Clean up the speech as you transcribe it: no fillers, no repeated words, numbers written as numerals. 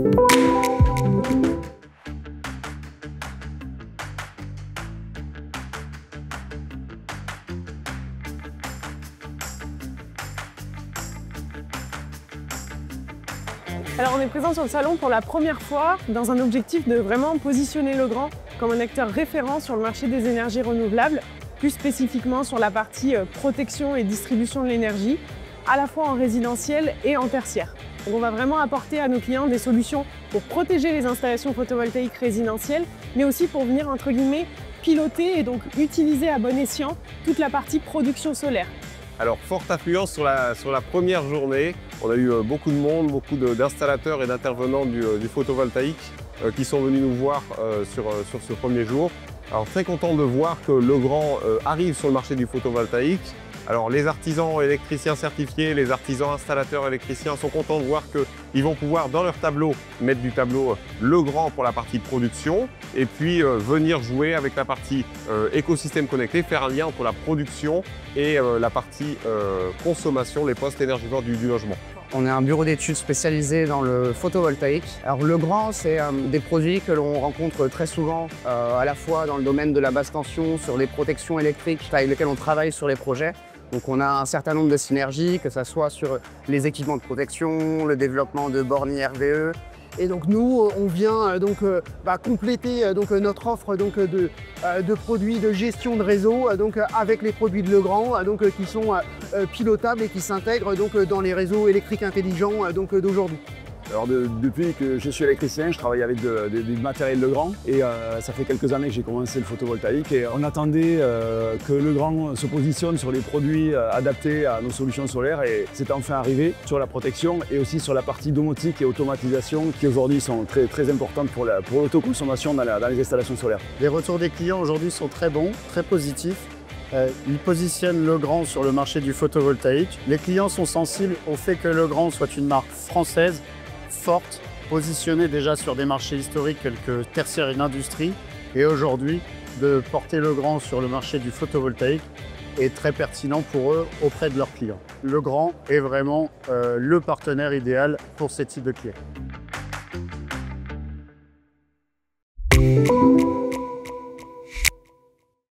Alors on est présent sur le salon pour la première fois dans un objectif de vraiment positionner Legrand comme un acteur référent sur le marché des énergies renouvelables, plus spécifiquement sur la partie protection et distribution de l'énergie, à la fois en résidentiel et en tertiaire. Donc on va vraiment apporter à nos clients des solutions pour protéger les installations photovoltaïques résidentielles, mais aussi pour venir entre guillemets piloter et donc utiliser à bon escient toute la partie production solaire. Alors, forte affluence sur la première journée. On a eu beaucoup de monde, beaucoup d'installateurs et d'intervenants du photovoltaïque qui sont venus nous voir sur ce premier jour. Alors, très content de voir que Legrand arrive sur le marché du photovoltaïque. Alors, les artisans électriciens certifiés, les artisans installateurs électriciens sont contents de voir qu'ils vont pouvoir, dans leur tableau, mettre du tableau Legrand pour la partie production et puis venir jouer avec la partie écosystème connecté, faire un lien entre la production et la partie consommation, les postes énergivores du logement. On est un bureau d'études spécialisé dans le photovoltaïque. Alors Legrand, c'est des produits que l'on rencontre très souvent, à la fois dans le domaine de la basse tension, sur les protections électriques avec lesquelles on travaille sur les projets. Donc on a un certain nombre de synergies, que ce soit sur les équipements de protection, le développement de bornes IRVE. Et donc nous, on vient compléter notre offre de produits de gestion de réseau avec les produits de Legrand qui sont pilotables et qui s'intègrent dans les réseaux électriques intelligents d'aujourd'hui. Alors depuis que je suis électricien, je travaille avec du matériel Legrand et ça fait quelques années que j'ai commencé le photovoltaïque et on attendait que Legrand se positionne sur les produits adaptés à nos solutions solaires et c'est enfin arrivé sur la protection et aussi sur la partie domotique et automatisation qui aujourd'hui sont très importantes pour l'autoconsommation dans les installations solaires. Les retours des clients aujourd'hui sont très bons, très positifs. Ils positionnent Legrand sur le marché du photovoltaïque. Les clients sont sensibles au fait que Legrand soit une marque française, forte, positionnée déjà sur des marchés historiques tels que tertiaire et l'industrie. Et aujourd'hui, de porter Legrand sur le marché du photovoltaïque est très pertinent pour eux auprès de leurs clients. Legrand est vraiment le partenaire idéal pour ces types de clients.